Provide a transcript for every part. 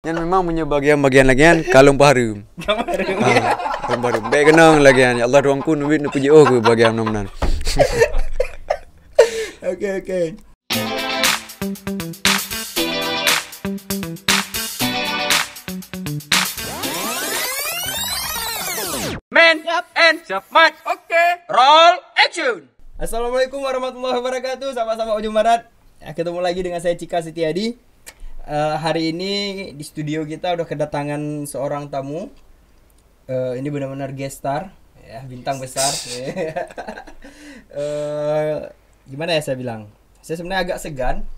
Yang memang punya bagian-bagian lagian kalung paharum. Kalung paharum. Baik kenang lagian. Ya Allah ruangku nuwit nu puji ke bagian nomenan. Oke. Man and Mic. Oke. Roll action. Assalamualaikum warahmatullahi wabarakatuh. Sama-sama Ujung Barat. Ketemu lagi dengan saya Cika Setiadi. Hari ini di studio kita udah kedatangan seorang tamu. Ini benar-benar guest star, ya, bintang besar. Gimana ya saya bilang? Saya sebenarnya agak segan,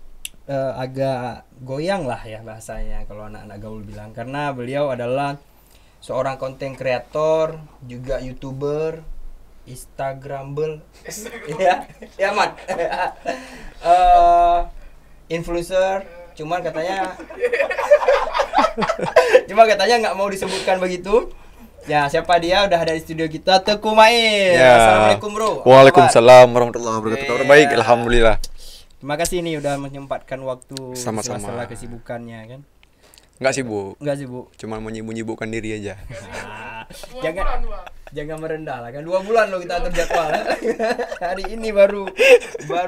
agak goyang lah ya bahasanya kalau anak-anak gaul bilang, karena beliau adalah seorang konten kreator, juga YouTuber, Instagramable, ya man, influencer. Cuman katanya nggak mau disebutkan begitu. Ya, siapa dia? Udah ada di studio kita, Teguh Mail. Ya. Assalamualaikum bro. Waalaikumsalam warahmatullahi wabarakatuh. Kabar baik, alhamdulillah. Terima kasih nih udah menyempatkan waktu Sama-sama. sela-sela kesibukannya kan. Enggak sibuk. Enggak sibuk. Cuma menyibukkan diri aja. Jangan merendah lah kan. 2 bulan loh kita atur jadwal. Hari ini baru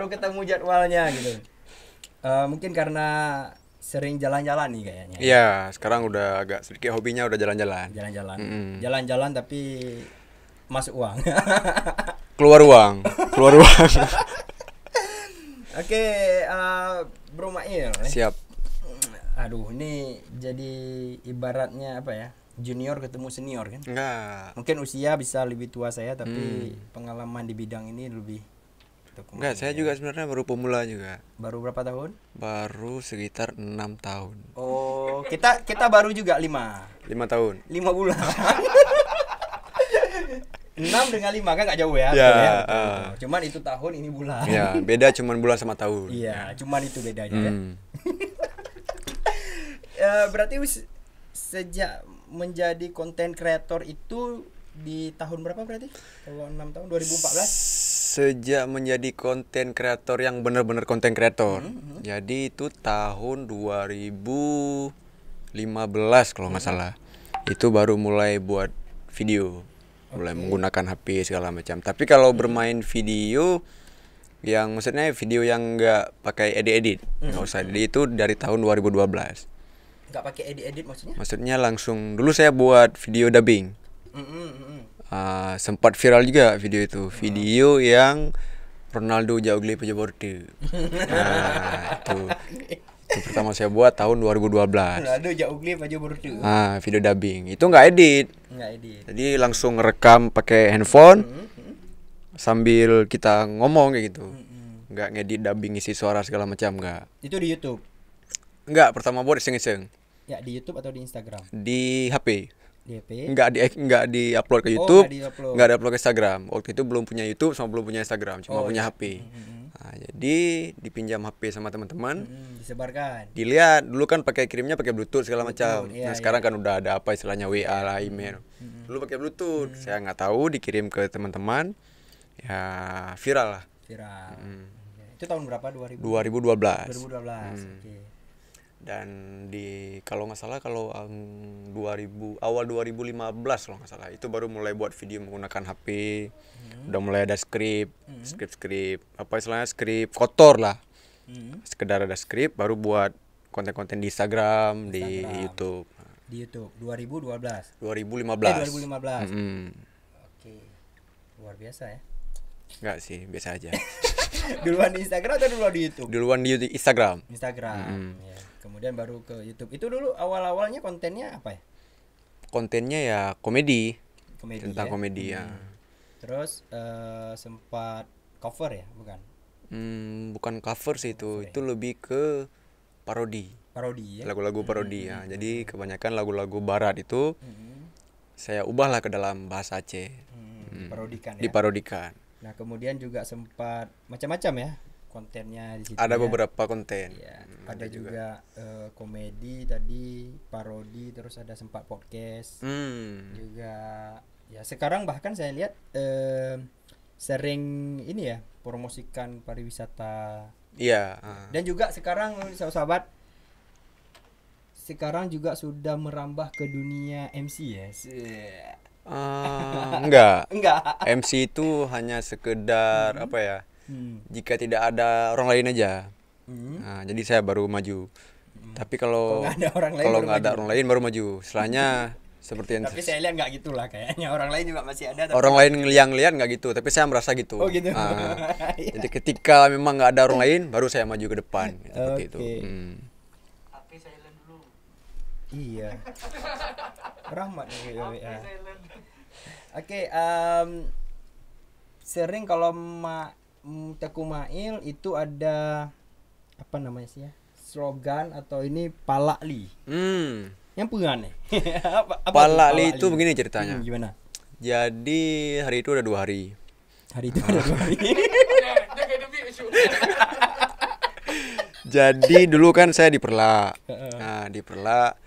ketemu jadwalnya gitu. Mungkin karena sering jalan-jalan nih kayaknya. Iya, sekarang udah agak sedikit hobinya udah jalan-jalan. Jalan-jalan tapi masuk uang. Keluar uang. Oke, Bro Mail. Siap. Aduh, ini jadi ibaratnya apa ya? Junior ketemu senior kan? Enggak. Mungkin usia bisa lebih tua saya, tapi pengalaman di bidang ini lebih. Enggak, saya juga sebenarnya baru pemula juga. Baru berapa tahun? Baru sekitar 6 tahun. Oh, kita baru juga 5 tahun. 5 bulan. 6 dengan 5 kan gak jauh ya. Ya, Betul. Cuman itu tahun, ini bulan. Ya, beda cuman bulan sama tahun. Iya, cuman itu bedanya ya. Berarti sejak menjadi konten kreator itu di tahun berapa berarti? Kalau 6 tahun 2014? Sejak menjadi konten kreator yang benar-benar konten kreator. Jadi itu tahun 2015 kalau nggak salah. Itu baru mulai buat video. Mulai menggunakan HP segala macam. Tapi kalau bermain video yang maksudnya video yang nggak pakai edit-edit, nggak usah. Jadi itu dari tahun 2012. Nggak pakai edit-edit maksudnya? Maksudnya langsung dulu saya buat video dubbing. Sempat viral juga video itu. Video yang Ronaldo Jaugle Pejaborte. Itu pertama saya buat tahun 2012. Ronaldo Jaugle Pejaborte. Video dubbing. Itu nggak edit. Jadi langsung rekam pakai handphone sambil kita ngomong kayak gitu. Nggak ngedit dubbing isi suara segala macam nggak. Itu di YouTube? Nggak, pertama buat iseng-iseng. Ya, di YouTube atau di Instagram? Di HP. Di HP? Nggak di-upload ke YouTube, nggak di-upload. di-upload ke Instagram. Waktu itu belum punya YouTube sama belum punya Instagram, cuma punya HP. Jadi dipinjam HP sama teman-teman, disebarkan. dilihat dulu kan pakai kirimnya pakai Bluetooth segala macam. Iya, Nah sekarang kan udah ada apa istilahnya WA lah, email. Dulu pakai Bluetooth, saya nggak tahu, dikirim ke teman-teman, ya viral lah. Viral. Itu tahun berapa? 2012. 2012. Oke. Dan kalau nggak salah awal 2015 kalau nggak salah itu baru mulai buat video menggunakan HP. Udah mulai ada skrip apa istilahnya, skrip kotor lah. Sekedar ada skrip baru buat konten-konten di Instagram, di YouTube. Di YouTube 2015. 2015. 2015. Oke. Luar biasa ya. Enggak sih, biasa aja. Duluan di Instagram atau duluan di YouTube? Duluan di Instagram. Ya. Kemudian baru ke YouTube. Itu dulu awal-awalnya kontennya apa ya? Kontennya ya komedi. Tentang Ya? komedi ya. Terus sempat cover ya, bukan? Bukan cover sih itu. Itu lebih ke parodi. Parodi ya. Lagu-lagu parodi ya. Jadi kebanyakan lagu-lagu barat itu saya ubahlah ke dalam bahasa Aceh. Parodikan ya. Diparodikan. Nah, kemudian juga sempat macam-macam ya kontennya di situ. Ada ya. beberapa konten. Ya, ada juga komedi tadi, parodi, terus ada sempat podcast. Juga ya sekarang bahkan saya lihat sering ini ya, promosikan pariwisata. Iya. Dan juga sekarang sahabat sekarang juga sudah merambah ke dunia MC ya? Enggak. Enggak. MC itu hanya sekedar apa ya? Jika tidak ada orang lain aja. Nah, jadi saya baru maju. Tapi kalau Kalau nggak ada orang lain kalau baru nggak ada maju. orang lain baru maju. Setelahnya seperti yang Tapi saya lihat nggak gitulah kayaknya. Orang lain juga masih ada. Tapi orang lain yang lihat nggak gitu, tapi saya merasa gitu. Oh, gitu. Jadi ketika memang nggak ada orang lain, baru saya maju ke depan, seperti itu. Oke. Tapi silent dulu. Iya. Rahmat nih ya. Oke, sering kalau Teku Mail itu ada apa namanya sih ya? Slogan atau ini palakli. Yang pengen nih. Apa Palakli itu begini ceritanya. Gimana? Jadi hari itu ada 2 hari. Hari itu ada 2 hari. Jadi dulu kan saya di Perla. Nah, di Perla.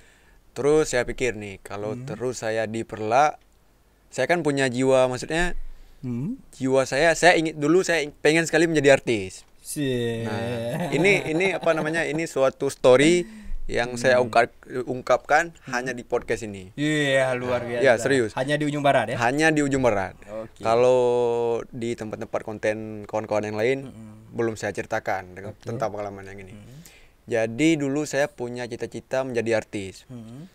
Terus saya pikir nih, kalau terus saya di Perla, saya kan punya jiwa, maksudnya jiwa saya pengen sekali menjadi artis. Nah, ini apa namanya? Ini suatu story yang saya ungkapkan hanya di podcast ini. Iya, luar biasa. Ya, serius. Hanya di ujung barat ya? Hanya di ujung barat. Oke. Kalau di tempat-tempat konten kawan-kawan yang lain belum saya ceritakan tentang pengalaman yang ini. Jadi dulu saya punya cita-cita menjadi artis.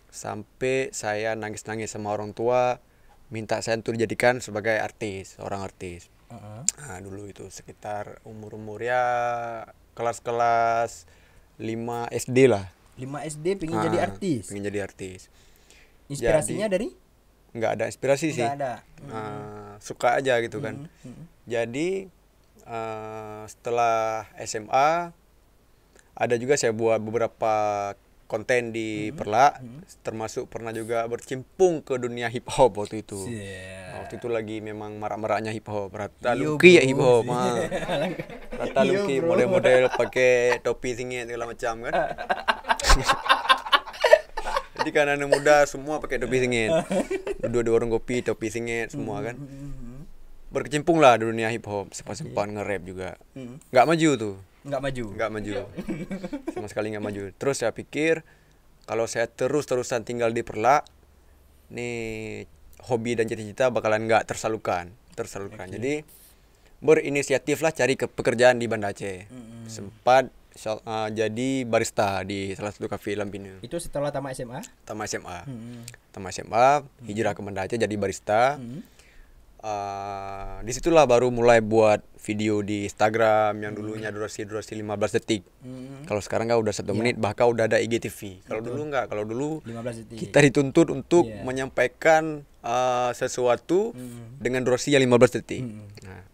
Sampai saya nangis-nangis sama orang tua minta saya untuk dijadikan sebagai artis, orang artis. Nah, dulu itu sekitar umur ya kelas-kelas 5 SD lah. 5 SD pengen jadi artis. Pengen jadi artis. Inspirasinya dari? Nggak ada inspirasi sih. Nggak ada. Suka aja gitu kan. Jadi setelah SMA ada juga saya buat beberapa konten di Perla, termasuk pernah juga bercimpung ke dunia hip hop waktu itu. Waktu itu lagi memang marak-maraknya hip hop. Rata Yo, Luki ya bro. hip hop. Rata Yo, Luki bro. model-model pakai topi singit segala macam kan. Jadi kan anak muda semua pakai topi singit. Duduk di warung kopi topi singit semua kan. Berkecimpung lah di dunia hip hop, sempat nge-rap juga. Nggak maju tuh. Nggak maju. Nggak maju. Sama sekali nggak maju. Terus saya pikir kalau saya terus-terusan tinggal di Perla, nih hobi dan cita-cita bakalan nggak tersalurkan. Jadi berinisiatiflah cari pekerjaan di Banda Aceh. Sempat jadi barista di salah satu kafe Lampina. Itu setelah tamat SMA? Tamat SMA, hijrah ke Banda Aceh jadi barista. Disitulah baru mulai buat video di Instagram yang dulunya durasi 15 detik. Kalau sekarang kan udah 1 menit, bahkan udah ada IGTV. Kalau dulu enggak, kalau dulu 15 detik. kita dituntut untuk menyampaikan sesuatu dengan durasi yang 15 detik. Nah,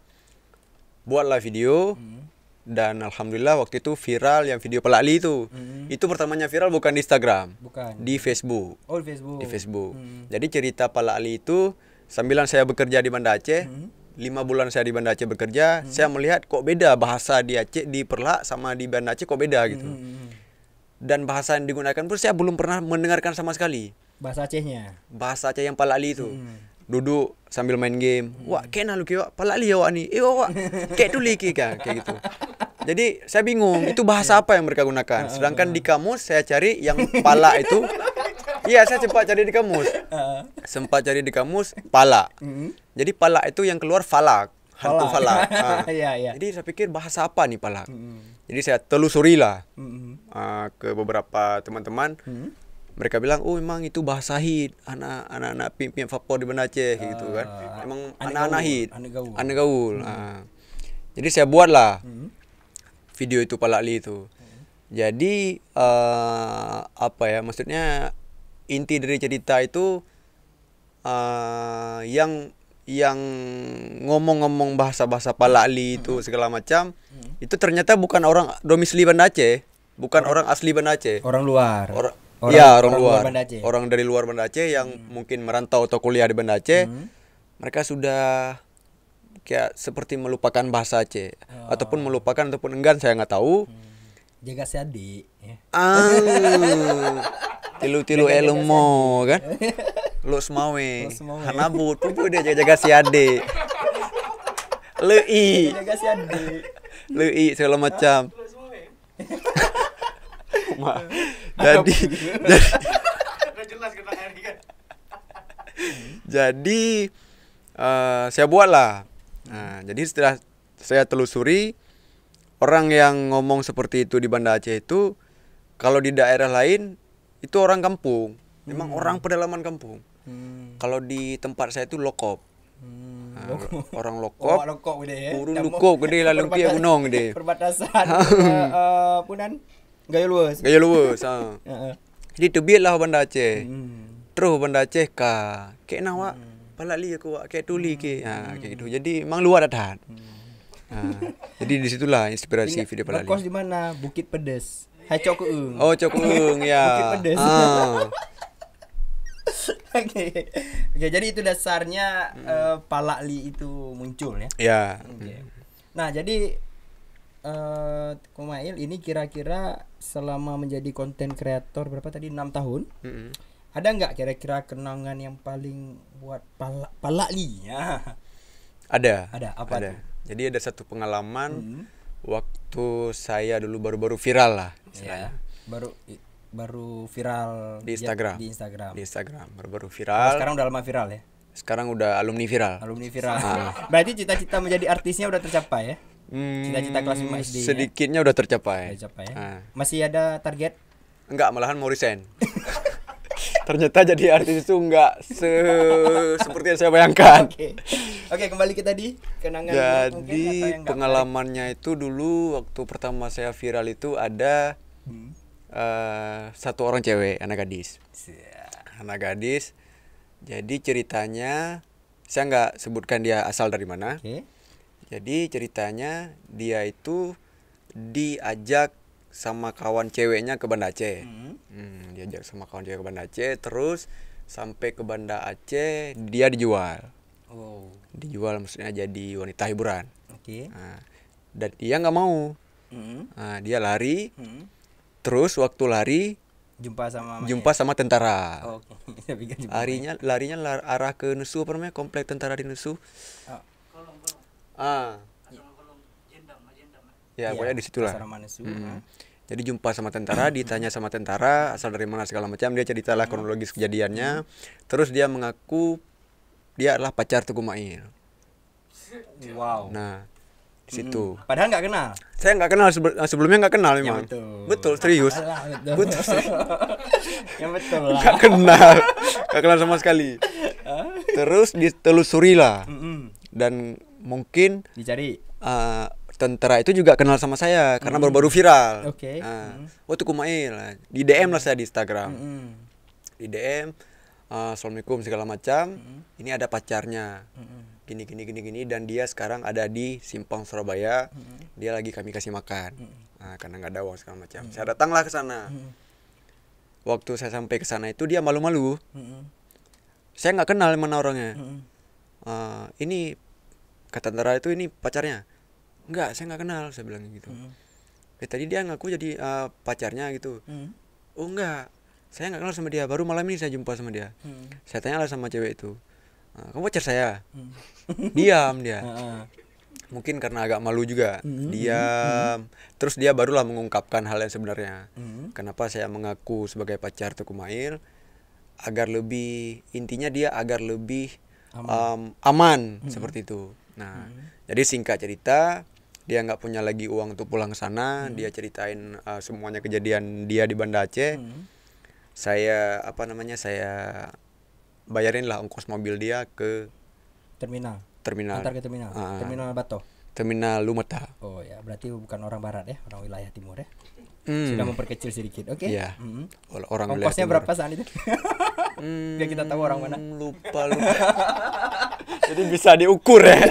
buatlah video dan alhamdulillah waktu itu viral yang video Palakli itu. Itu pertamanya viral bukan di Instagram, Bukan. di Facebook. Oh, di Facebook. Di Facebook. Jadi cerita Palakli itu sambilan saya bekerja di Banda Aceh, 5 bulan saya di Banda Aceh bekerja, saya melihat kok beda bahasa di Aceh, di Perla sama di Banda Aceh kok beda gitu. Dan bahasa yang digunakan pun saya belum pernah mendengarkan sama sekali. Bahasa Acehnya. Bahasa Aceh yang Palakli itu. Duduk sambil main game. Wah, kena lu ki wak Palakli awak ni. Wak, kayak tuli ki kan, kayak gitu. Jadi saya bingung, itu bahasa apa yang mereka gunakan. Sedangkan di kamus saya cari yang pala itu. Iya, saya sempat cari di kamus. Pala. Jadi pala itu yang keluar falak, hantu falak. Iya. Jadi saya pikir bahasa apa nih palak. Jadi saya telusuri lah ke beberapa teman-teman. Mereka bilang, oh memang itu bahasa hit anak-anak pimpinan Vapor di Banda Aceh gitu kan. Emang anak-anak hit, anak gaul. Jadi saya buatlah video itu Palakli itu. Jadi apa ya, maksudnya inti dari cerita itu yang ngomong-ngomong bahasa-bahasa Palakli itu segala macam itu ternyata bukan orang domisili Banda Aceh, bukan orang asli Banda Aceh. Orang luar. Orang luar. Banda Aceh. Orang dari luar Banda Aceh yang mungkin merantau atau kuliah di Banda Aceh. Mereka sudah kayak seperti melupakan bahasa Aceh ataupun melupakan ataupun enggan, saya nggak tahu. Jaga si adik ya. Tilu-tilu elmo kan. Lu semawe. Hanabut pupu dia jaga si ade. Lei. Jaga si adik. Lei segala macam. jadi Udah jelas kena hari kan. jadi saya buatlah. Nah, jadi setelah saya telusuri, orang yang ngomong seperti itu di Banda Aceh itu, kalau di daerah lain itu orang kampung, memang orang pedalaman kampung. Kalau di tempat saya itu lokop. Nah, orang lokop, lokop gede ya. urun lokop gede lalu kia gunung gede. Perbatasan punan Gaya luas. Gaya luwes. Heeh. Jadi tebit lah Banda Aceh. Hmm. Terus Banda Aceh ka, kek nawak, palak li aku wak, kek tuli ke. Kayak gitu. Jadi memang luar datang. Jadi disitulah inspirasi video palak Ngekos li. di mana? Bukit Pedes. Hai Cok Keung. Oh, Cokung ya. Bukit Pedes. Oke. Oke, jadi itu dasarnya Palak Li itu muncul ya. Ya. Oke. Nah, jadi Kumail ini kira-kira selama menjadi konten kreator berapa tadi 6 tahun? Mm-mm. Ada nggak kira-kira kenangan yang paling buat Palak Li? Ya. Ada. Ada, apa Ada. tuh? Jadi ada satu pengalaman waktu saya dulu baru-baru viral lah Ya. istilahnya. Baru viral Di Instagram. Di Instagram. Di Instagram baru-baru Oh, viral. sekarang udah lama viral ya. Sekarang udah alumni viral. Alumni viral. Berarti cita-cita menjadi artisnya udah tercapai ya? Cita-cita kelas 5 SD ya? sedikitnya udah tercapai. Udah tercapai ya? Ah. Masih ada target? Enggak, malahan mau resign. Ternyata jadi artis itu enggak seperti yang saya bayangkan. Oke. Oke, kembali ke tadi kenangan mungkin atau Jadi yang nggak pengalamannya itu dulu waktu pertama saya viral itu ada satu orang cewek, anak gadis. menarik. Anak gadis. Jadi ceritanya saya nggak sebutkan dia asal dari mana. Oke. Jadi ceritanya dia itu diajak sama kawan ceweknya ke Banda Aceh. Diajak sama kawan cewek ke Banda Aceh, terus sampai ke Banda Aceh dia dijual. Oh. Dijual maksudnya jadi wanita hiburan. Oke. Nah, dan dia nggak mau. Hmm. Nah, dia lari. Hmm. Terus waktu lari Jumpa sama tentara. Oh, oke. Saya pikir jumpa. Larinya arah ke Nesu, apa namanya, komplek tentara di Nesu. Oh. Kolong. Ah, Kolong. Jendam. ya Iya, pokoknya di situlah. Pasar Manesu. Jadi jumpa sama tentara, ditanya sama tentara asal dari mana segala macam, dia ceritalah kronologis kejadiannya. Terus dia mengaku dia adalah pacar Teguh Mail. Wow. Nah, di situ. Padahal nggak kenal. Saya nggak kenal sebelumnya, nggak kenal memang. betul. Betul, serius. Alah, betul. Betul. Yang betul lah. Nggak kenal. Nggak kenal sama sekali. Terus ditelusuri lah. Mm-mm. Dan mungkin Dicari. tentara itu juga kenal sama saya karena baru-baru viral. Oke. Oh, Teguh Mail. Di DM lah saya di Instagram. Mm-mm. Di DM, assalamualaikum segala macam. Ini ada pacarnya. Gini dan dia sekarang ada di Simpang Surabaya. Dia lagi kami kasih makan. Nah, karena nggak ada uang segala macam. Saya datanglah ke sana. Waktu saya sampai ke sana itu dia malu-malu. Saya nggak kenal mana orangnya. Ini kata tentara itu ini pacarnya. Enggak, saya nggak kenal, saya bilang gitu. Tadi dia ngaku jadi pacarnya gitu. Oh enggak, saya nggak kenal sama dia. Baru malam ini saya jumpa sama dia. Saya tanya lah sama cewek itu, kamu pacar saya? Diam dia. Mungkin karena agak malu juga. Diam. Terus dia barulah mengungkapkan hal yang sebenarnya. Kenapa saya mengaku sebagai pacar Teguh Mail? Agar lebih, intinya dia agar lebih aman seperti itu. Nah, jadi singkat cerita, dia nggak punya lagi uang untuk pulang ke sana. Dia ceritain semuanya kejadian dia di Banda Aceh. Saya saya bayarin lah ongkos mobil dia ke Terminal. terminal. Antar ke terminal. Terminal Bato. Terminal Lumata. Oh ya, berarti bukan orang barat ya, orang wilayah timur ya. Hmm. Sudah memperkecil sedikit. Oke. Iya. Orang wilayah Ongkosnya timur. berapa saat itu? Biar kita tahu orang mana. Lupa. Jadi bisa diukur ya.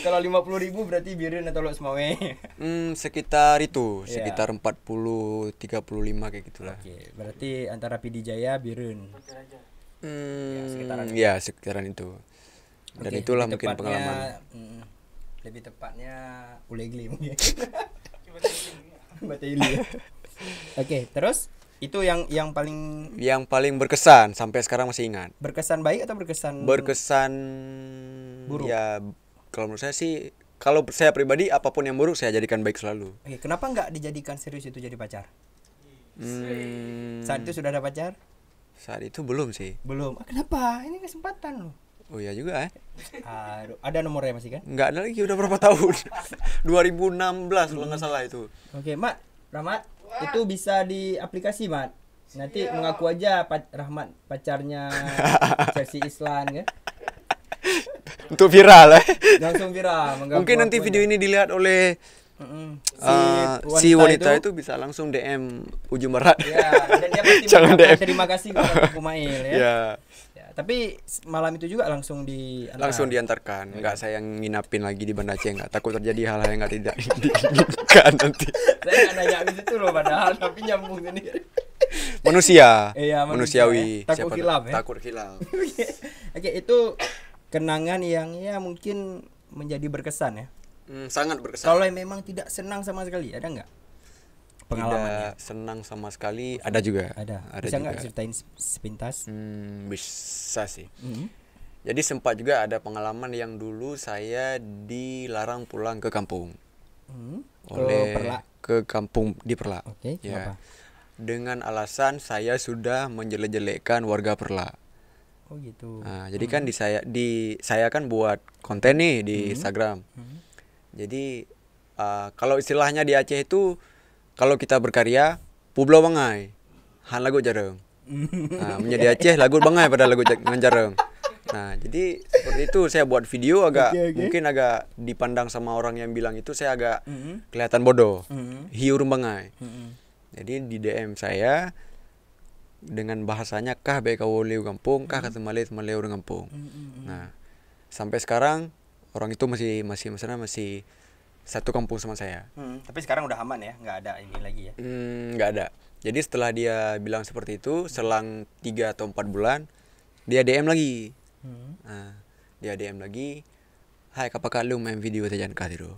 Kalau 50.000 berarti biarin atau lo semawe. Sekitar itu, Iya. sekitar 40 35 kayak gitulah. Oke, berarti antara PD Jaya biarin. Sekitaran itu. Dan Oke, itulah lebih mungkin tepatnya, pengalaman. lebih tepatnya Ulegli mungkin. Bataili. Oke, terus itu yang paling Yang paling berkesan sampai sekarang masih ingat. berkesan baik atau berkesan Berkesan buruk? ya, kalau menurut saya sih, kalau saya pribadi apapun yang buruk saya jadikan baik selalu. Oke, kenapa nggak dijadikan serius itu jadi pacar? Saat itu sudah ada pacar? Saat itu belum sih. Belum. Kenapa? Ini kesempatan loh. Oh ya juga Aduh, ada nomornya masih kan? nggak ada lagi, udah berapa tahun. 2016 kalau nggak salah itu. Oke, Mat, Rahmat, itu bisa di aplikasi, Mat. Nanti mengaku aja Rahmat pacarnya Chelsea Islan kan? Untuk viral Langsung viral. Mungkin nanti video ini dilihat oleh si wanita itu bisa langsung DM Ujung Barat. Ya, dan dia pasti Jangan mengucapkan DM. terima kasih kepada Kumail ya. Ya, Ya, tapi malam itu juga langsung langsung diantarkan. Nggak saya nginapin lagi di Banda Aceh, nggak takut terjadi hal-hal yang nggak tidak diinginkan nanti. Saya nggak nanya ke situ loh padahal tapi nyambung sendiri. Manusia, Iya, manusiawi. manusia, ya. Takut hilaf, ya. Takut hilaf. Oke, itu kenangan yang ya mungkin menjadi berkesan ya. Sangat berkesan. Kalau yang memang tidak senang sama sekali, ada nggak pengalamannya? Tidak senang sama sekali, ada juga. Ada juga. bisa nggak ceritain sepintas? Bisa sih. Mhm. Jadi sempat juga ada pengalaman yang dulu saya dilarang pulang ke kampung oleh Perlak. ke kampung di Perlak. Oke, Ya. kenapa? Dengan alasan saya sudah menjelek-jelekkan warga Perlak. Oh gitu. Nah, jadi kan di saya kan buat konten nih di Instagram. Jadi kalau istilahnya di Aceh itu kalau kita berkarya publo bangai han lagu jareng. Nah, menjadi Aceh lagu bangai pada lagu jareng. Nah, jadi seperti itu saya buat video agak Oke. mungkin agak dipandang sama orang yang bilang itu saya agak kelihatan bodoh. Hiur bangai. Jadi di DM saya dengan bahasanya kah baik kau leu kampung kah kata malai malai orang kampung. Nah, sampai sekarang orang itu masih satu kampung sama saya. Tapi sekarang udah aman ya, nggak ada ini lagi ya. Nggak ada. Jadi setelah dia bilang seperti itu, selang 3 atau 4 bulan dia DM lagi. Nah, dia DM lagi, hai kapakak lu main video tajan kah tiru.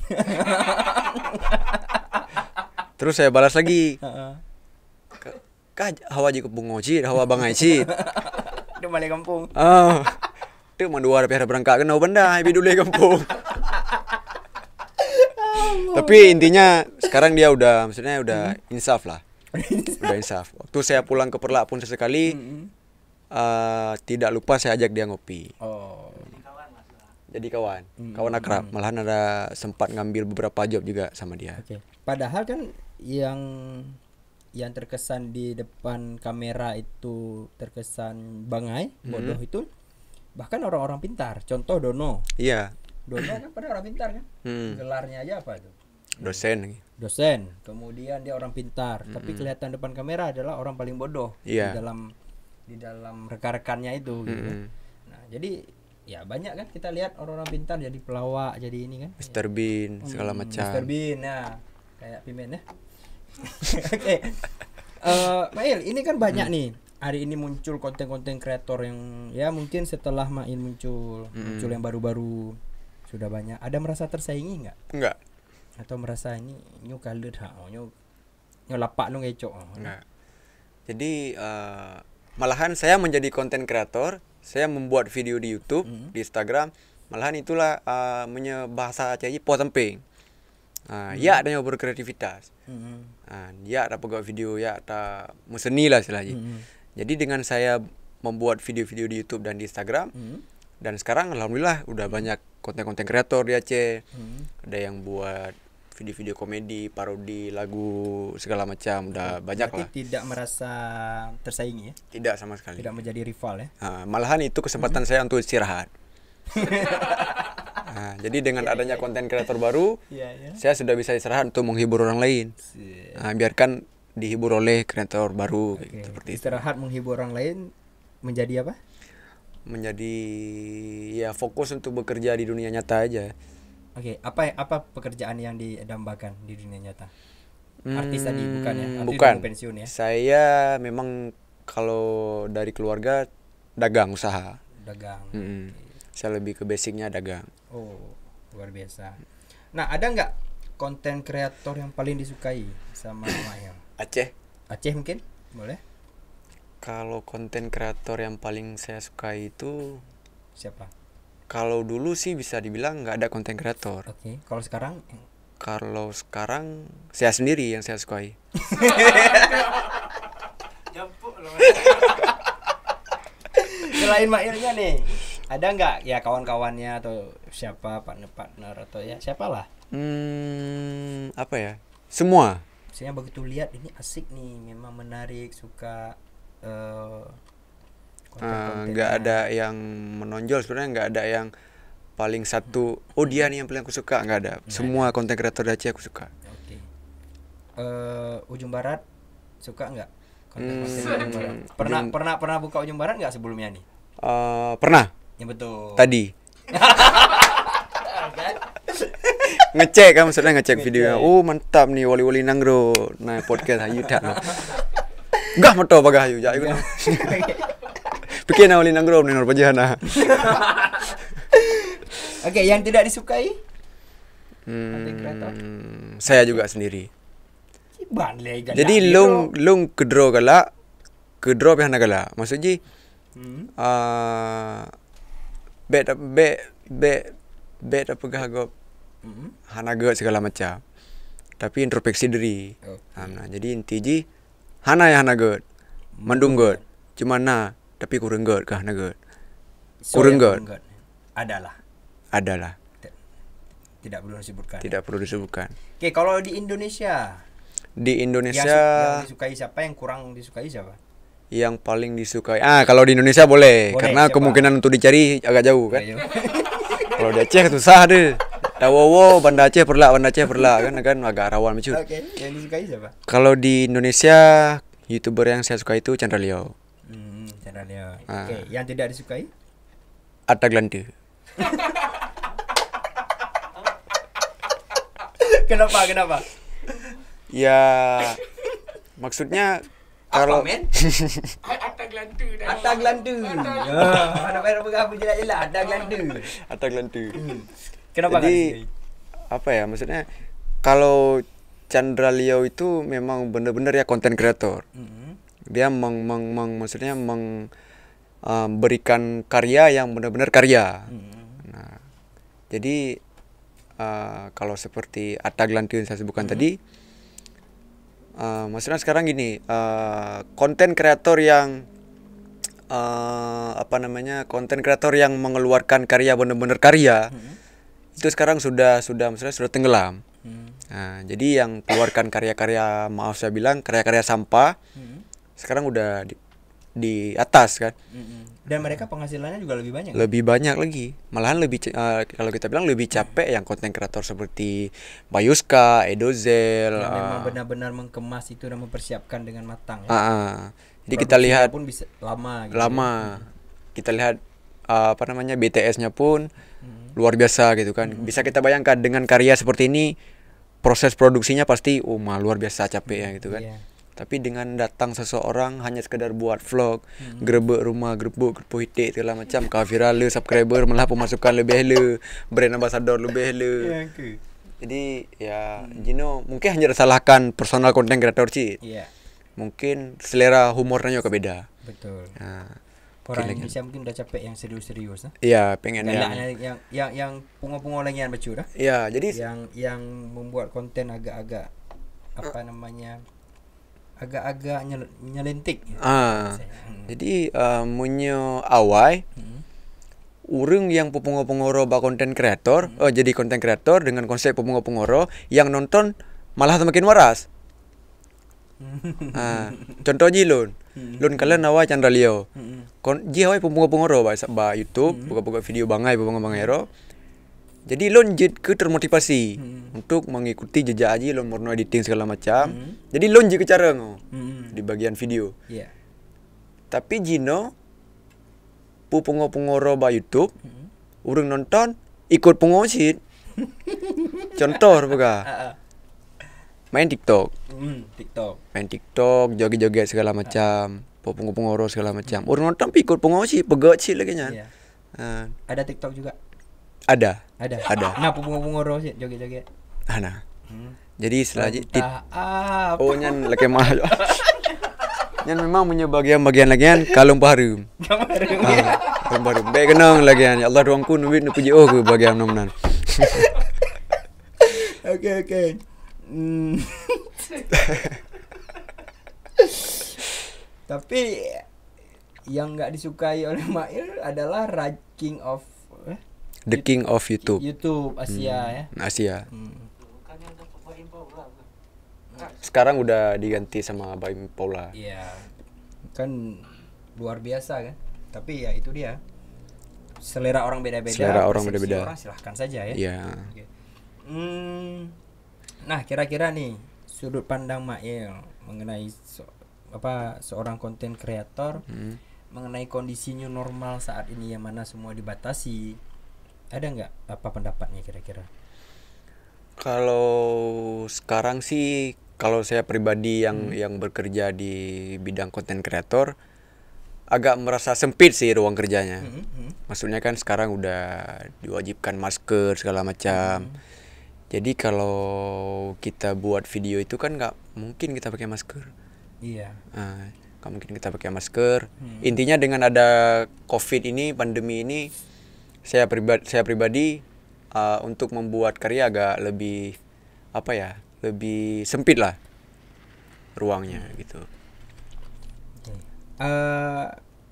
Terus saya balas lagi, kah hawa ji kepung ngoci, hawa bangai ci. Udah balik kampung. Itu mandua ada berangkat kena benda, hai dulu kampung. Tapi intinya sekarang dia maksudnya udah insaf lah. Udah insaf. Waktu saya pulang ke Perlak pun sesekali tidak lupa saya ajak dia ngopi. Oh. Jadi kawan akrab. Malahan ada sempat ngambil beberapa job juga sama dia. Oke. Padahal kan yang terkesan di depan kamera itu terkesan bangai, bodoh itu bahkan orang-orang pintar. Contoh Dono. Iya, Dono kan pada orang pintar kan? Gelarnya aja apa itu? dosen. Dosen. Kemudian dia orang pintar, tapi kelihatan depan kamera adalah orang paling bodoh Iya. di dalam rekan-rekannya itu gitu. Nah, jadi ya banyak kan kita lihat orang-orang pintar jadi pelawak, jadi ini kan. Mr. Bean segala macam. Mr. Bean, nah kayak Pimen ya. Oke. Mail, ini kan banyak nih. Hari ini muncul konten-konten kreator yang ya mungkin setelah Mail muncul yang baru-baru sudah banyak. Ada merasa tersaingi nggak? Enggak. Atau merasa ini nyu kalut nyu lapak lu ngecok. Enggak. Jadi malahan saya menjadi konten kreator, saya membuat video di YouTube, di Instagram, malahan itulah bahasa Aceh potemping. Ya ada yang berkreativitas. Ya ada pegawai video, ya ada meseni lah istilahnya. Jadi dengan saya membuat video-video di YouTube dan di Instagram, dan sekarang alhamdulillah udah banyak konten-konten kreator di Aceh. Ada yang buat video-video komedi, parodi, lagu segala macam, udah banyak Berarti lah. tidak merasa tersaingi ya? Tidak sama sekali. Tidak menjadi rival ya? Malahan itu kesempatan saya untuk istirahat. Jadi dengan adanya konten kreator baru, saya sudah bisa istirahat untuk menghibur orang lain. Biarkan dihibur oleh kreator baru. Seperti itu. Istirahat menghibur orang lain menjadi apa? Menjadi ya fokus untuk bekerja di dunia nyata aja. Oke, apa pekerjaan yang didambakan di dunia nyata? Artis tadi bukan ya? Artis Bukan. mau pensiun ya? Saya memang kalau dari keluarga dagang usaha. Dagang. Saya lebih ke basicnya dagang. Oh, luar biasa. Nah, ada nggak konten kreator yang paling disukai sama Mail? Aceh. Aceh mungkin? Boleh? Kalau konten kreator yang paling saya sukai itu, Siapa? kalau dulu sih bisa dibilang nggak ada konten kreator. Oke, kalau sekarang Kalau sekarang saya sendiri yang saya sukai. selain Mailnya nih, ada nggak ya kawan-kawannya atau siapa partner atau ya siapalah? Apa ya? Semua. Maksudnya begitu lihat ini asik nih, memang menarik, suka konten-kontennya. Nggak ada yang menonjol sebenarnya, nggak ada yang paling satu. Oh dia nih yang paling aku suka, nggak ada. Semua konten kreator dari Aceh aku suka. Oke. Ujung Barat suka nggak? Konten-konten Ujung Barat. Pernah buka Ujung Barat nggak sebelumnya nih? Pernah. Ya betul. Tadi. Ngecek kan, maksudnya ngecek videonya. Oh mantap nih wali-wali nangro. Nah podcast hayu dah. Gah moto bagah hayu ja ikut. Pikir na wali nangro nih nor pajana. Oke, yang tidak disukai? Konten kreator. Saya juga sendiri. Banleh galak Jadi gitu. long kedro galak, kedro pihana galak. Maksudnya bet apa gahagop hana get segala macam. Tapi introspeksi diri. Oke. Nah, jadi inti ji hana ya hana get. Mandung get. Cuma na tapi kurang get kah hana get. So, Kurang yang get. Adalah. Adalah. Tidak perlu disebutkan. Tidak perlu disebutkan. Oke, kalau di Indonesia, Di yang Indonesia disukai siapa, yang kurang disukai siapa? yang paling disukai. Kalau di Indonesia boleh, Boleh, karena siapa? kemungkinan untuk dicari agak jauh kan. Ayo. Kalau di Aceh susah deh. Dawowo Banda Aceh perlak kan agak rawan mecut. Oke, yang disukai siapa? Kalau di Indonesia YouTuber yang saya suka itu Chandra Leo, Chandra Leo. Ah. Oke, yang tidak disukai? Atta Glante. Kenapa? Ya maksudnya kalau men? Atta Glantu dah. Atta Glantu. Ada bayar apa jelas-jelas Atta Glantu. Atta Glante. Kenapa nggak Jadi disukai? apa ya maksudnya kalau Chandra Leo itu memang benar-benar ya konten kreator. Dia maksudnya berikan karya yang benar-benar karya. Nah, jadi kalau seperti Atta Glante yang saya sebutkan tadi, maksudnya sekarang gini, konten kreator yang konten kreator yang mengeluarkan karya benar-benar karya itu sekarang sudah maksudnya sudah tenggelam. Nah, jadi yang keluarkan karya-karya, maaf saya bilang karya-karya sampah sekarang udah di atas kan. Dan mereka penghasilannya juga lebih banyak. Lebih banyak lagi, malahan kalau kita bilang lebih capek yang konten kreator seperti Bayuska, Edozel. Yang memang benar-benar mengemas itu dan mempersiapkan dengan matang. Ya. Jadi kita Produksinya lihat pun bisa lama. Gitu. lama. Kita lihat BTS-nya pun luar biasa gitu kan. Bisa kita bayangkan dengan karya seperti ini, proses produksinya pasti luar biasa capek ya gitu kan. Iya. Tapi dengan datang seseorang hanya sekedar buat vlog, grebek rumah, grebek hitik segala macam, kau viral le, subscriber malah pemasukan lebih le, brand ambassador lebih le. Iya, ke. Jadi ya, mungkin hanya disalahkan personal content creator sih. Iya. Mungkin selera humornya juga beda. Betul. Nah, Orang lagi. Indonesia mungkin udah capek yang serius-serius. iya pengen Yang pungo-pungo lagi yang bacu dah. Iya, jadi Yang membuat konten agak-agak apa namanya? Agak-agak nyelentik. jadi munyo awai urang yang pepungo-pungoro ba konten kreator, jadi konten kreator dengan konsep pepungo-pungoro yang nonton malah semakin waras. Contoh ji lun kalian nawa Chandra Leo. Ji awai pepungo-pungoro ba YouTube, buka-buka video bangai bangai ro. Jadi lon jid ke termotivasi untuk mengikuti jejak aji lon morno editing segala macam. Jadi lon jid ke cara di bagian video. Iya. Tapi Jino pungo-pungoro ba YouTube, urang nonton ikut pungosit. Contoh apa main TikTok, main TikTok, joget-joget segala macam, pungo-pungoro segala macam. Urang nonton ikut pungosit, pegot sih lagi nya. Iya. Ada TikTok juga. Ada. Nah, pungo-pungo sih joget-joget. Nah. Jadi setelah Apa? nyan laki mah. Nyan memang punya bagian-bagian kalung paharum. Kalung paharum. Baik kenang lagian. Ya Allah ruangku nuwit nu puji ke bagian nomenan. Oke. Tapi yang nggak disukai oleh Mail adalah ranking of The King of YouTube. YouTube Asia ya. Asia. Bukannya udah pemain bola bukan? Sekarang udah diganti sama Baim Paula. Iya. Kan luar biasa kan. Tapi ya itu dia. Selera orang beda-beda. Selera orang persepsi beda-beda. Orang silahkan saja ya. Iya. Oke. Nah, kira-kira nih sudut pandang Mail mengenai seorang konten kreator mengenai kondisi new normal saat ini yang mana semua dibatasi. Ada nggak apa pendapatnya kira-kira? Kalau sekarang sih, kalau saya pribadi yang bekerja di bidang konten kreator, agak merasa sempit sih ruang kerjanya. Maksudnya kan sekarang udah diwajibkan masker segala macam. Jadi kalau kita buat video itu kan nggak mungkin kita pakai masker. Iya. Nggak mungkin kita pakai masker. Intinya dengan ada COVID ini, pandemi ini, saya pribadi untuk membuat karya agak lebih lebih sempit lah ruangnya gitu.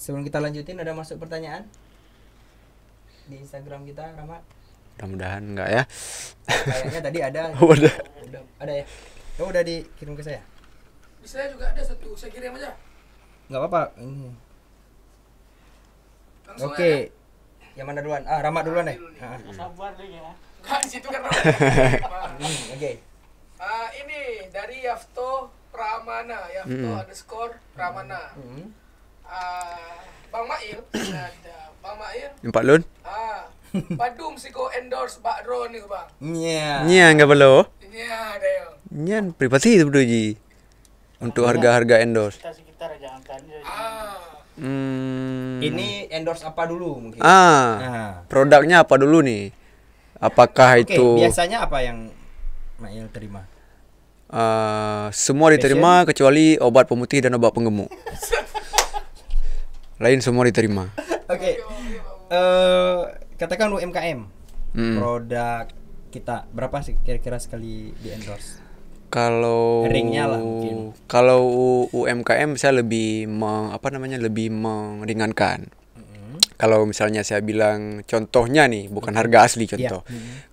Sebelum kita lanjutin, ada masuk pertanyaan di Instagram kita, Rama? Mudah-mudahan enggak ya. Kayaknya tadi ada. Udah ada ya. Udah dikirim ke saya. Bisa juga ada satu, saya kirim aja. Nggak apa-apa. Ini. Langsung Oke. Yang mana duluan? Rama duluan deh. Sabar deh ya. Enggak, di situ kan. Oke. Ini dari Yafto Pramana, Yafto _Pramana. Bang Mail, ada Bang Mail. Empat Lun? Badum siko endorse Bak Ro nih bang. Iya. Nya enggak perlu. Iya ada yo. Nya privasi itu bro Ji. Untuk harga-harga endorse. Sekitar jangan kan. Ini endorse apa dulu mungkin? Produknya apa dulu nih? Apakah Oke, itu biasanya apa yang Mail terima? semua diterima kecuali obat pemutih dan obat penggemuk. Lain semua diterima. Oke. Katakan UMKM. Produk kita berapa sih kira-kira sekali di endorse? Kalau Ringnya lah mungkin. Kalau UMKM saya lebih lebih meringankan. Kalau misalnya saya bilang contohnya nih, bukan harga asli contoh.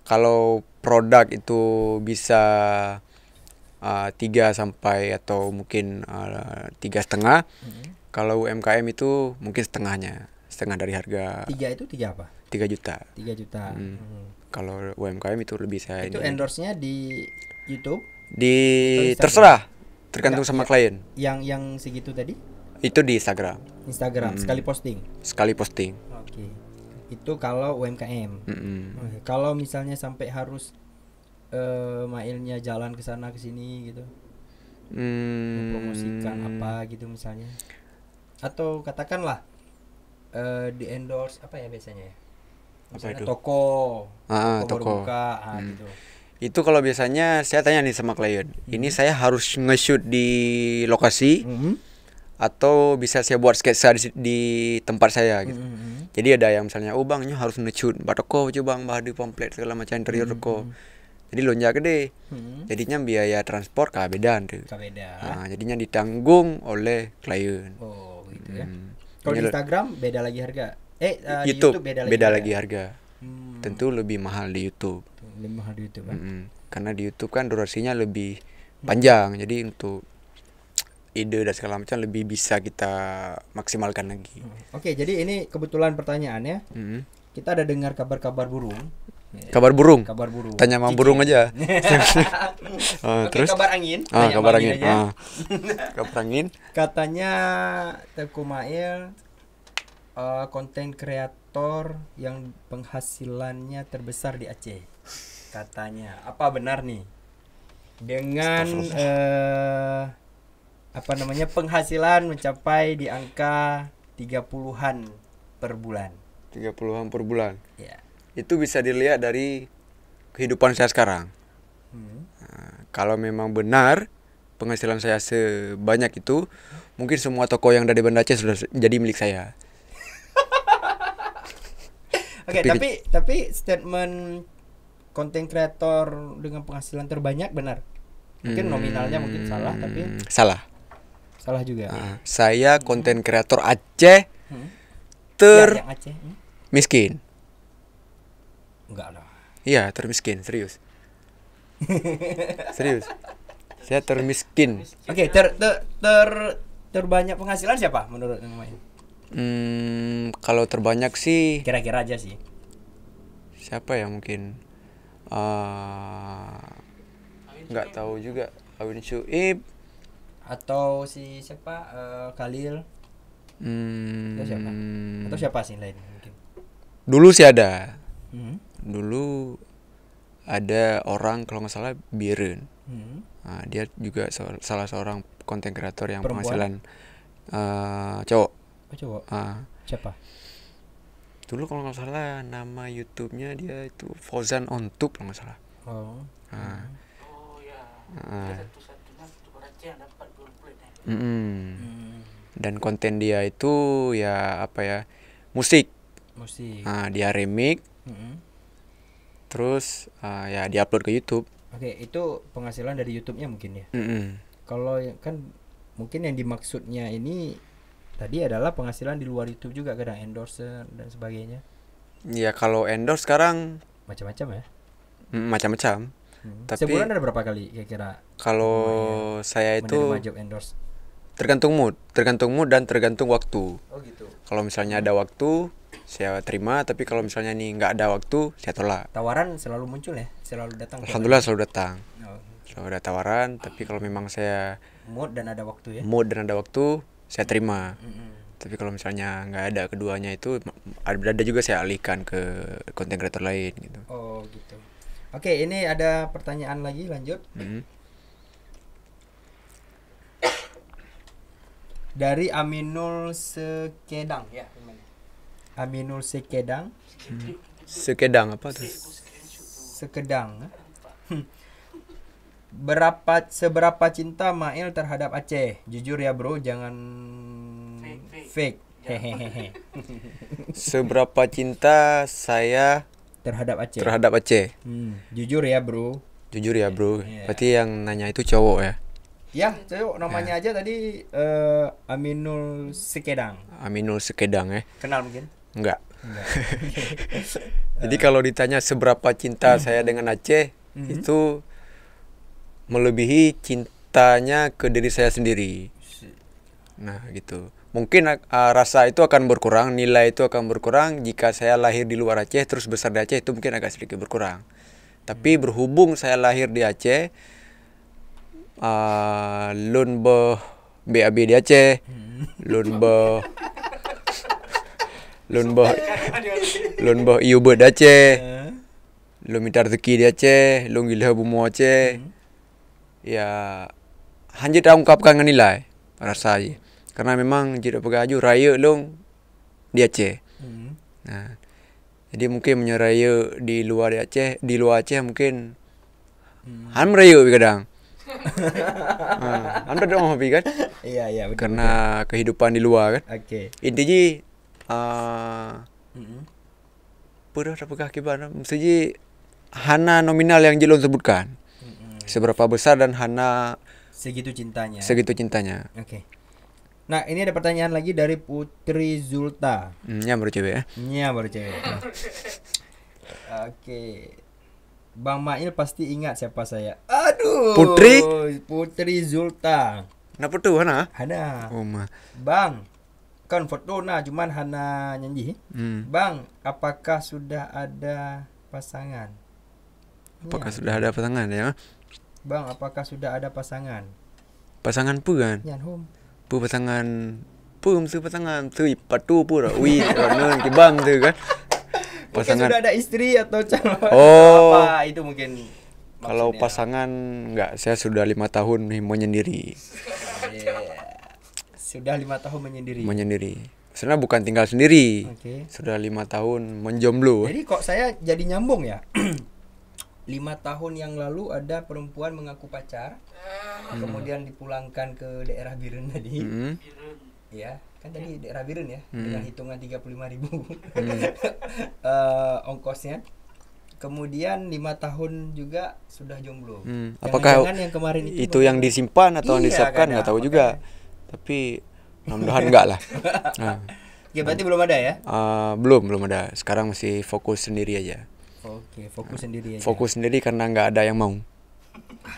Kalau produk itu bisa 3 sampai atau mungkin 3,5. Kalau UMKM itu mungkin setengah dari harga. 3 itu 3 apa? 3 juta. 3 juta. Kalau UMKM itu lebih saya itu endorse-nya di YouTube? Terserah, tergantung sama klien. Yang segitu tadi? Itu di Instagram. Sekali posting. Oke. Itu kalau UMKM. Oke. Kalau misalnya sampai harus Mailnya jalan ke sana ke sini gitu. Mempromosikan apa gitu misalnya. Atau katakanlah di endorse apa ya biasanya ya? Misalnya toko baru buka gitu. Itu kalau biasanya saya tanya nih sama klien, ini saya harus nge-shoot di lokasi atau bisa saya buat sketsa di tempat saya gitu. Jadi ada yang misalnya, bang ini harus nge-shoot toko aja bang, di pamflet segala macam interior toko. Jadi lonjak gede. Jadinya biaya transport beda tuh. Jadinya ditanggung oleh klien. Oh, gitu ya. Kalau di Instagram beda lagi harga. YouTube beda lagi harga. Tentu lebih mahal di YouTube. Lebih mahal di YouTube kan? Karena di YouTube kan durasinya lebih panjang. Jadi untuk ide dan segala macam lebih bisa kita maksimalkan lagi. Oke, jadi ini kebetulan pertanyaannya. Kita ada dengar kabar-kabar burung. Kabar burung. Tanya sama Cici. burung aja. Terus kabar angin. Kabar angin. Kabar angin. Katanya Teuku Mail konten kreator yang penghasilannya terbesar di Aceh. Katanya. Apa benar nih? Dengan penghasilan mencapai di angka 30-an per bulan. 30-an per bulan. Ya. Itu bisa dilihat dari kehidupan saya sekarang. Kalau memang benar penghasilan saya sebanyak itu, mungkin semua toko yang ada di Banda Aceh sudah jadi milik saya. Oke, tapi statement konten kreator dengan penghasilan terbanyak benar? Mungkin nominalnya mungkin salah, tapi salah juga. Saya konten kreator Aceh Ya, yang Aceh. termiskin. Enggak lah. Iya, termiskin, serius. Serius. Saya termiskin. Oke, terbanyak penghasilan siapa menurut yang main? Kalau terbanyak sih Kira-kira aja sih. siapa ya mungkin? Nggak tahu juga. Awin Syuib. Atau si siapa? Khalil. Atau siapa? Atau siapa sih lain mungkin? Dulu sih ada. Hmm. Dulu ada orang kalau nggak salah Biren. Hmm. Nah, dia juga salah seorang konten kreator yang Perempuan? penghasilan cowok. Oh, coba. Siapa? Dulu kalau nggak salah nama YouTube-nya dia itu Fauzan Ontub kalau nggak salah. Oh. Nah, Oh ya. ah, Satu-satunya YouTuber Aceh yang dapat gold plate ya. Dan konten dia itu ya apa ya, musik. Musik. Dia remix, Mm-mm. terus ya diupload ke YouTube. Oke, itu penghasilan dari YouTube-nya mungkin ya. Mm-mm. Kalau kan mungkin yang dimaksudnya ini tadi adalah penghasilan di luar YouTube juga, kadang endorser dan sebagainya. Ya kalau endorse sekarang Macam-macam ya. macam-macam. Tapi Sebulan ada berapa kali kira-kira kalau saya itu menerima job endorse? tergantung mood dan tergantung waktu. Oh gitu. Kalau misalnya ada waktu saya terima, tapi kalau misalnya nih nggak ada waktu saya tolak. Tawaran selalu muncul ya, selalu datang. Alhamdulillah selalu datang. Oh, Selalu ada tawaran, tapi kalau memang saya mood dan ada waktu ya. mood dan ada waktu saya terima. Mm-mm. Tapi kalau misalnya nggak ada keduanya itu ada juga saya alihkan ke konten kreator lain gitu. Oh gitu. Oke, ini ada pertanyaan lagi, lanjut. Dari Aminul Sekedang ya. Aminul Sekedang. Sekedang apa tuh? Sekedang. Seberapa cinta Mail terhadap Aceh? Jujur ya bro, jangan fake. Hehehe. Seberapa cinta saya Terhadap Aceh. terhadap Aceh? Jujur ya bro. Jujur ya bro. Iya. Berarti yang nanya itu cowok ya? Ya, cowok namanya aja tadi Aminul Sekedang. Aminul Sekedang ya? Kenal mungkin? Enggak. Jadi kalau ditanya seberapa cinta saya dengan Aceh, itu melebihi cintanya ke diri saya sendiri. Nah gitu. Mungkin rasa itu akan berkurang, nilai itu akan berkurang jika saya lahir di luar Aceh terus besar di Aceh, itu mungkin agak sedikit berkurang. Tapi berhubung saya lahir di Aceh, lun beh BAB di Aceh, lun beh iu di Aceh, lun minta rezeki di Aceh, lun gila bumu Aceh. Ya hanya dah ungkapkan dengan nilai rasa aja. Karena memang tidak pegaju raya long di Aceh. Nah, jadi mungkin menyeraya di luar Aceh mungkin han meraya kadang. Anda dah mau kan? Iya, betul. Karena kehidupan di luar kan. Oke. Intinya pernah apakah kibar mesti hana nominal yang jelon sebutkan. Seberapa besar dan hana Segitu cintanya. segitu cintanya. Oke. Nah, ini ada pertanyaan lagi dari Putri Zulta. Ya baru cewek ya. Nya baru cewek. Oke. Bang Mail pasti ingat siapa saya. Aduh. Putri Zulta. Kenapa tuh hana? Ada. Oh mah. Bang, kan foto nah cuman hana nyanyi. Bang, apakah sudah ada pasangan? Apakah Ya. sudah ada pasangan ya? Bang, apakah sudah ada pasangan? Pasangan pu kan? Nyan hum. Pu pasangan mesti pasangan tu patu pu wi non kibam tu kan. Mungkin sudah ada istri atau calon Oh. apa itu mungkin. Kalau maksudnya. pasangan enggak, saya sudah 5 tahun nih menyendiri. Iya. Sudah 5 tahun menyendiri. Menyendiri. Sebenarnya bukan tinggal sendiri. Oke. Sudah 5 tahun menjomblo. Jadi kok saya jadi nyambung ya? 5 tahun yang lalu ada perempuan mengaku pacar, kemudian dipulangkan ke daerah Biren tadi. Ya, kan tadi daerah Biren ya, dengan hitungan 35.000 ongkosnya. Kemudian 5 tahun juga sudah jomblo. Apakah Jangan-jangan yang kemarin itu yang disimpan atau yang Iya, disiapkan kadang. nggak tahu juga. Tapi mudah-mudahan enggak lah. Nah. Oke, berarti belum ada ya? Belum ada. Sekarang masih fokus sendiri aja. Oke, fokus sendiri aja. Fokus sendiri karena nggak ada yang mau.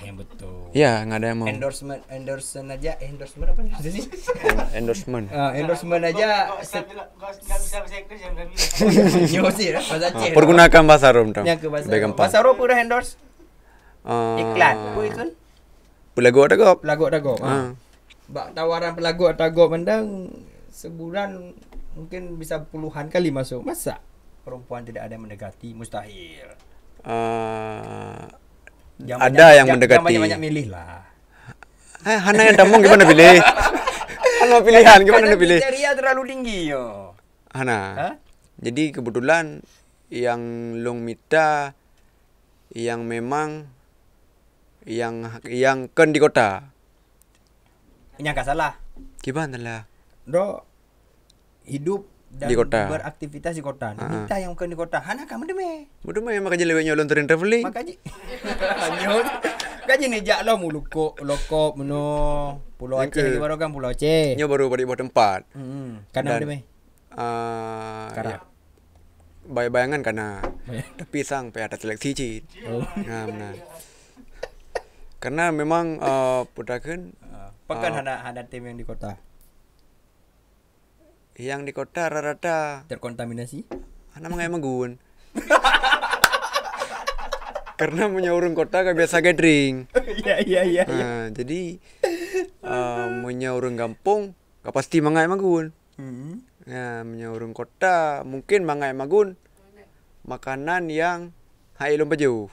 Yang betul. Iya, nggak ada yang mau. Endorsement aja, endorsement apa sih? Endorsement. Endorsement aja. Nggak bisa bahasa Inggris yang nggak bisa. Nyosi ya, bahasa Aceh. Pergunakan bahasa Rom dong. Yang ke bahasa. Sebagai gampang. Bahasa Arab udah endorse. Iklan. Itu Pelagu ada kok. pelagu dago. Bak tawaran pelagu dago mendang sebulan mungkin bisa puluhan kali masuk. Masa perempuan tidak ada yang mendekati? Mustahil. Ada yang mendekati. Jangan banyak-banyak milih lah. Hana yang tamu gimana pilih? Hana pilihan gimana anda pilih? Kriteria terlalu tinggi yo. Hana. Hah? Jadi kebetulan yang long mita yang memang yang kan di kota. Ini angka salah. Gimana lah? Do hidup dan Di kota. beraktivitas di kota. Minta yang bukan di kota. Hana kamu deme. Mudah mah yang makanya lewatnya lontarin traveling. Makaji. Nyot. Kaji nih jak lo mulu lokop meno Pulau Yang Aceh ke- lagi baru kan Pulau Aceh. Nya baru balik buat tempat. Karena Dan- deme. Ya, bayangan karena pisang pe ada seleksi cid. Oh. Nah, benar. Karena memang pudakan Pekan ada tim yang di kota yang di kota rata-rata terkontaminasi. anak mangai magun. Karena menyaurung kota kan biasa gathering. Iya. Nah, jadi menyaurung kampung gak pasti mangai magun. Nah, menyaurung kota mungkin mangai magun makanan yang hai lomba jauh.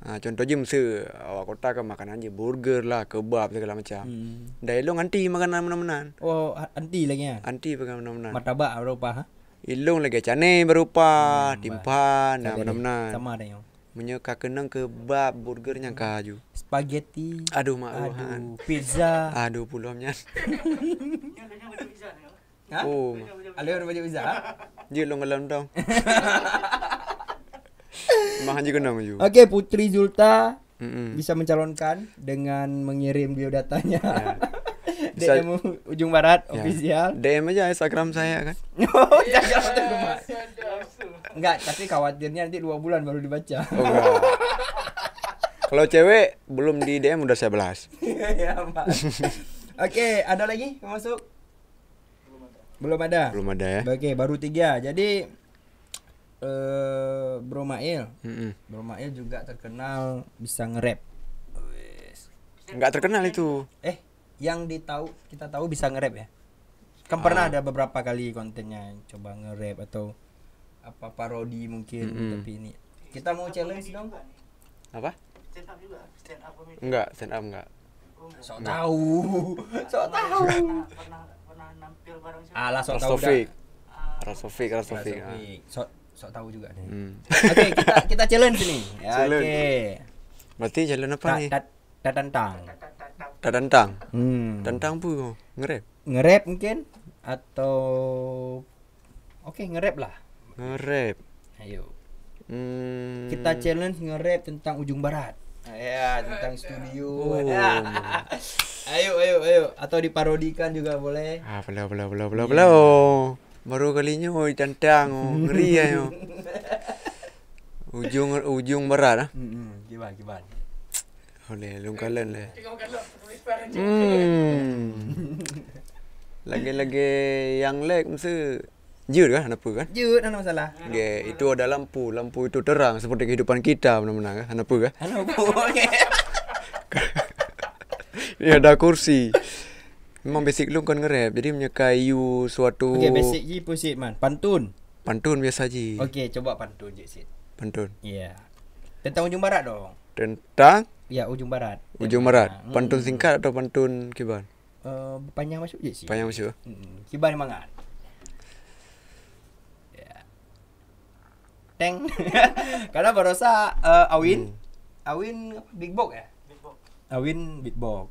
Nah, contoh je mesti awak kota ke makanan je burger lah, kebab segala macam. Dah elong anti makanan menan-menan. Oh, anti lagi ya. Anti makanan menan-menan. Martabak berupa ha? Ilong lagi cane berupa timpan dan menan-menan. Sama ada yang Menyeka kenang kebab burgernya kaju. spaghetti. Aduh mak Aduh, pizza. Aduh pulaunya. Ha? Oh, Ada orang baju pizza. Ha? je long alam dong. Mahan je kenang ju. Oke, Putri Zulta Mm-mm. bisa mencalonkan dengan mengirim biodatanya. Bisa- DM Ujung Barat Ya. official. DM aja Instagram saya kan. Oh, jangan waktu rumah. Enggak, tapi khawatirnya nanti 2 bulan baru dibaca. Oh enggak. Kalau cewek belum di DM udah saya belas. Ya, Pak. Oke, ada lagi yang masuk? Belum ada. Belum ada ya. Oke, baru 3. Jadi Bro Mail. Mm-mm. Bro Mail juga terkenal bisa nge-rap. Enggak terkenal itu. Yang kita tahu bisa nge-rap ya. Kan pernah ada beberapa kali kontennya coba nge-rap atau apa parodi mungkin, tapi ini kita mau challenge dong. Apa? Stand up juga, stand up comedy. Enggak, stand up enggak. Sok tahu. Sok tahu. Pernah nampil bareng siapa? Alah sok tahu dah. Rasofik. Rasofik. Sok tahu juga nih. Hmm. Oke, kita challenge nih. Ya, Challenge. oke. Berarti jalan apa nih? Tantang. Tantang. Hmm. Tantang pu nge-rap. Nge-rap mungkin atau oke, nge-rap lah. Nge-rap. Ayo. Hmm. Kita challenge nge-rap tentang Ujung Barat. Ya, tentang studio. Oh. Ayo. Atau diparodikan juga boleh. Belau. Baru kalinya mau ditantang, ngeri ya. Ujung berat ah. Gimana? Oleh lung kalen le. Tengok kalau tulis barang je. Lagi-lagi yang lag mesti jut kan kenapa kan? Jut, ada masalah. Okay, itu ada lampu itu terang seperti kehidupan kita benar-benar kan? Kenapa kan? Halo, boleh. Ini ada kursi. Memang basic lu kan nge-rap, jadi menyekayu suatu Oke, basic je pusit man. Pantun. pantun biasa je. Oke, coba pantun je Sid. Pantun. Iya. Tentang Ujung Barat dong. Tentang Ya, Ujung Barat. Ujung Barat. Pantun singkat atau pantun kiban? Panjang masuk je sih. Panjang masuk. Kiban mangan. Ya. Teng. Karena barosa Awin Big Box ya? Awin Big Box.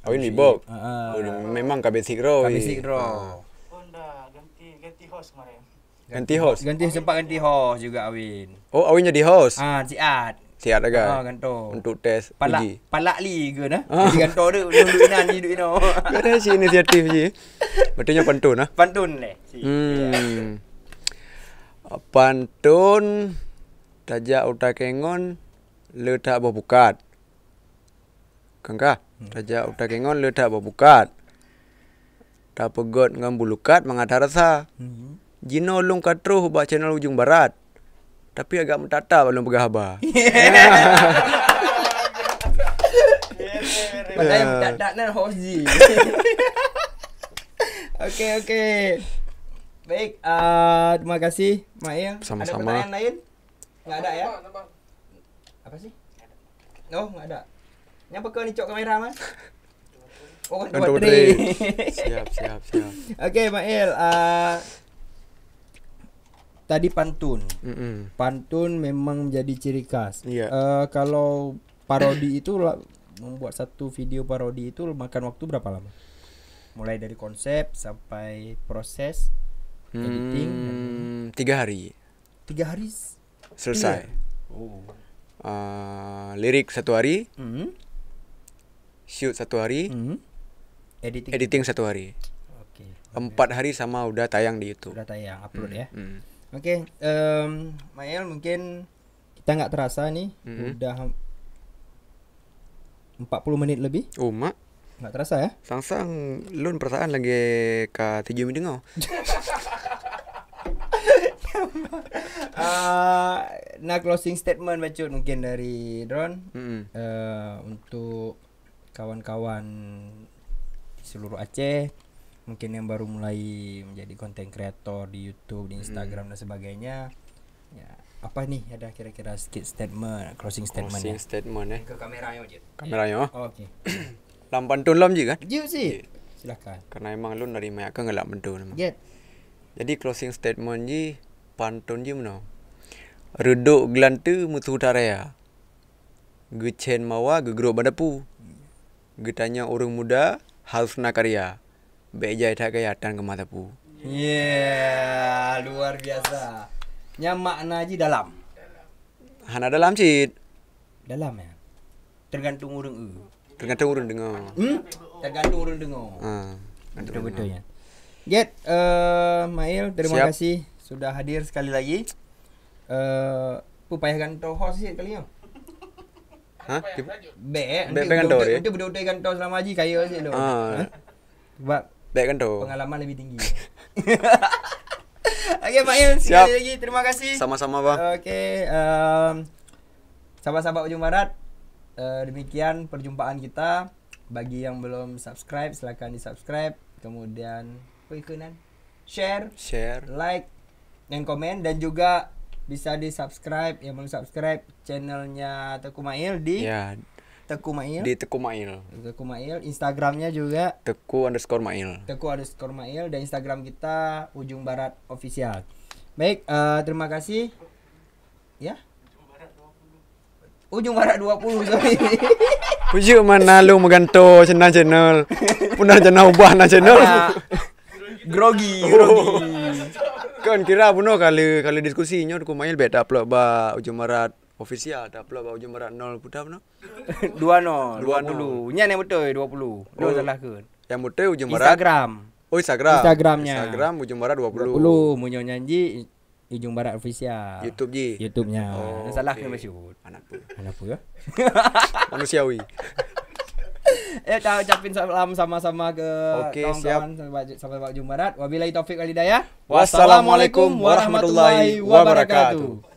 Awin bibok. Heeh. Memang ka basic raw. Basic draw. Honda ganti host kemarin. Ganti host. Sempat ganti host juga Awin. Oh, Awin jadi host. Siat. Siap dah kan? Ganto. Untuk tes uji. Palak li ke nah. Jadi ganto dia duduk ino. Ada si inisiatif je. Betulnya pantun ah. Pantun leh. Pantun tajak utak kengon letak berbukat. Kangka, tajak utak kengon letak berbukat. Tak pegot ngam bulukat mengatar rasa. Jino lung katruh ba channel Ujung Barat. Tapi agak mentata belum pegah haba. Padahal mendadak host ji. Okey. Baik, terima kasih Mail. Sama-sama. Ada pertanyaan lain? Enggak ada ya? Apa sih? Oh, enggak ada. Yang peka ni cok kamera mas? Oh, kan baterai. Siap. Okey, Mail. Tadi pantun. Pantun memang menjadi ciri khas. Iya. Kalau parodi itu membuat satu video parodi itu makan waktu berapa lama? Mulai dari konsep sampai proses editing. 3 hari 3 hari selesai. Oh. Lirik 1 hari, shoot 1 hari, editing 1 hari. Okey. 4 hari sama udah tayang di YouTube. Sudah tayang, upload ya. Okey, Mael mungkin kita nggak terasa nih udah 40 menit lebih. Oh mak, Nggak terasa ya? sang lun perasaan lagi ke 7 minggu dengar. Nah, closing statement bacut mungkin dari Drone untuk kawan-kawan di seluruh Aceh, mungkin yang baru mulai menjadi content creator di YouTube, di Instagram dan sebagainya. Ya, apa nih ada kira-kira sedikit statement, closing statement Closing statement ke kameranya je. Kameranya. Okey. Lam pantun lam je kan? Jom sih. Silakan. Karena emang lun dari mak kan ngelak pantun. Get. Jadi closing statement je pantun je mana? Reduk gelantu mutu taraya. Gecen mawa gegeruk badapu. Getanya orang muda harus nak karya. Bejai tak kayatan ke matapu. Yeah, luar biasa. Nya makna je dalam. Hana dalam cid. Dalam ya. Tergantung orang Tergantung orang dengar. Tergantung orang dengar. Betul-betul ya. Get, Mail, terima Siap. kasih sudah hadir sekali lagi. Pupayahkan to host sih kali ya. Hah? Nanti kan to dia. Nanti berdua kan to selama haji kaya sih lo. Sebab Baik kan tu. pengalaman lebih tinggi. Okey, Mail, Siap. sekali lagi terima kasih. Sama-sama bang. Okey, sahabat-sahabat Ujung Barat, demikian perjumpaan kita. Bagi yang belum subscribe, silakan di-subscribe. Kemudian share, like, dan komen. Dan juga bisa di-subscribe, yang belum subscribe channelnya Teku Mail di Teku Mail. Di Teku Mail. Teku Mail. Instagramnya juga Teku_Mail. Teku_Mail. Dan Instagram kita Ujung Barat Official. Baik, terima kasih. Ya. Ujung Barat 20 sorry. Pujuk mana lu meganto channel. Punah jangan ubah na channel. Grogi. Kan kira puno kali diskusinya Teku Mail beda upload ba Ujung Barat Official, tak upload ba Ujung Barat 0 pudah puno. 20. Nya yang betul 20. Lu salah ke? Yang betul Ujung Barat. Instagram. Oh Instagram. Instagramnya. Instagram Ujung Barat 20. 20 munyo nyanyi Ujung Barat Official. YouTube je. YouTube-nya. Oh, Salah okey. ke masyhur. Anak pun. Anak apa ya? Manusiawi. Kita ucapin salam sama-sama ke Okey, kawan-kawan sahabat Ujung Barat. Wabillahi taufik wal hidayah. Wassalamualaikum warahmatullahi wabarakatuh.